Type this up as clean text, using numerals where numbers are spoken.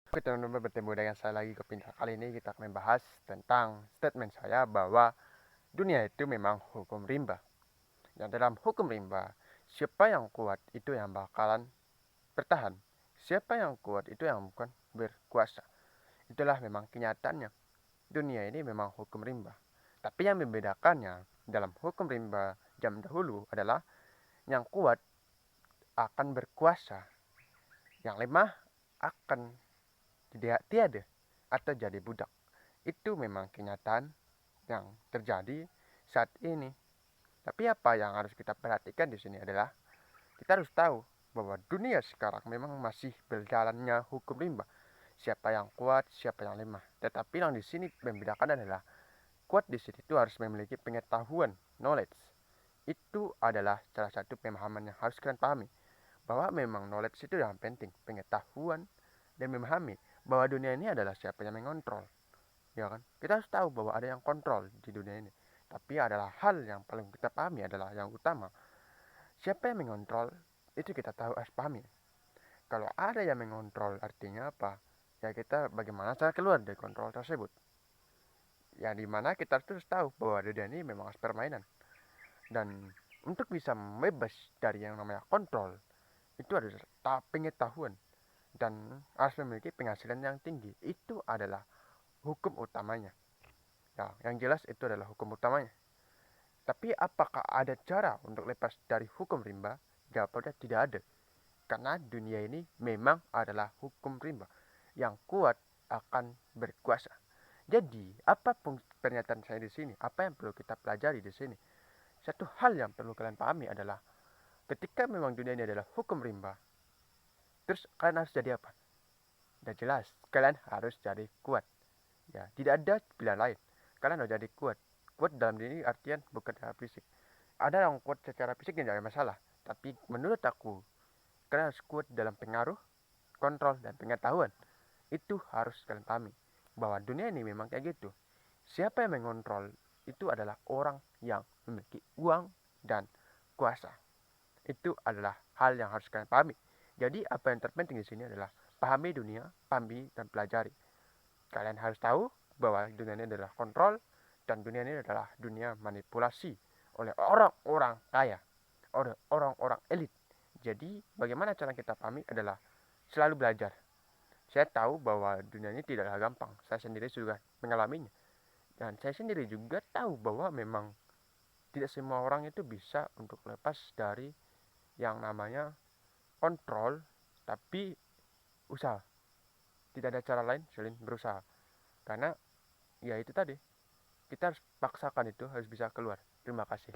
Oke teman-teman, bertemu dengan saya lagi ke Pintar. Kali ini kita akan membahas tentang statement saya bahwa dunia itu memang hukum rimba. Yang dalam hukum rimba, siapa yang kuat itu yang bakalan bertahan. Siapa yang kuat itu yang bukan berkuasa. Itulah memang kenyataannya. Dunia ini memang hukum rimba. Tapi yang membedakannya dalam hukum rimba zaman dahulu adalah yang kuat akan berkuasa, yang lemah akan tidak tiada atau jadi budak. Itu memang kenyataan yang terjadi saat ini. Tapi apa yang harus kita perhatikan di sini adalah kita harus tahu bahwa dunia sekarang memang masih berjalannya hukum rimba. Siapa yang kuat, siapa yang lemah. Tetapi yang di sini membedakan adalah kuat di sini itu harus memiliki pengetahuan, knowledge. Itu adalah salah satu pemahaman yang harus kalian pahami. Bahwa memang knowledge itu yang penting, pengetahuan dan memahami bahwa dunia ini adalah siapa yang mengontrol. Ya kan? Kita harus tahu bahwa ada yang kontrol di dunia ini. Tapi adalah hal yang paling kita pahami adalah yang utama. Siapa yang mengontrol itu kita tahu harus pahami. Kalau ada yang mengontrol artinya apa? Ya kita bagaimana cara keluar dari kontrol tersebut. Yang dimana kita harus tahu bahwa dunia ini memang harus permainan. Dan untuk bisa bebas dari yang namanya kontrol itu adalah pengetahuan dan harus memiliki penghasilan yang tinggi. Itu adalah hukum utamanya. Ya, yang jelas itu adalah hukum utamanya. Tapi apakah ada cara untuk lepas dari hukum rimba? Jawabannya tidak ada. Karena dunia ini memang adalah hukum rimba. Yang kuat akan berkuasa. Jadi, apapun pernyataan saya di sini, apa yang perlu kita pelajari di sini? Satu hal yang perlu kalian pahami adalah ketika memang dunia ini adalah hukum rimba, terus kalian harus jadi apa? Udah jelas, kalian harus jadi kuat. Ya, tidak ada pilihan lain. Kalian harus jadi kuat. Kuat dalam diri artian bukan secara fisik. Ada yang kuat secara fisik tidak ada masalah. Tapi menurut aku, kalian harus kuat dalam pengaruh, kontrol, dan pengetahuan. Itu harus kalian pahami. Bahwa dunia ini memang kayak gitu. Siapa yang mengontrol itu adalah orang yang memiliki uang dan kuasa. Itu adalah hal yang harus kalian pahami. Jadi apa yang terpenting di sini adalah pahami dunia, pahami dan pelajari. Kalian harus tahu bahwa dunia ini adalah kontrol dan dunia ini adalah dunia manipulasi oleh orang-orang kaya, oleh orang-orang elit. Jadi bagaimana cara kita pahami adalah selalu belajar. Saya tahu bahwa dunia ini tidaklah gampang. Saya sendiri juga mengalaminya. Dan saya sendiri juga tahu bahwa memang tidak semua orang itu bisa untuk lepas dari yang namanya kontrol, tapi usaha. Tidak ada cara lain selain berusaha. Karena ya itu tadi, kita harus paksakan itu harus bisa keluar. Terima kasih.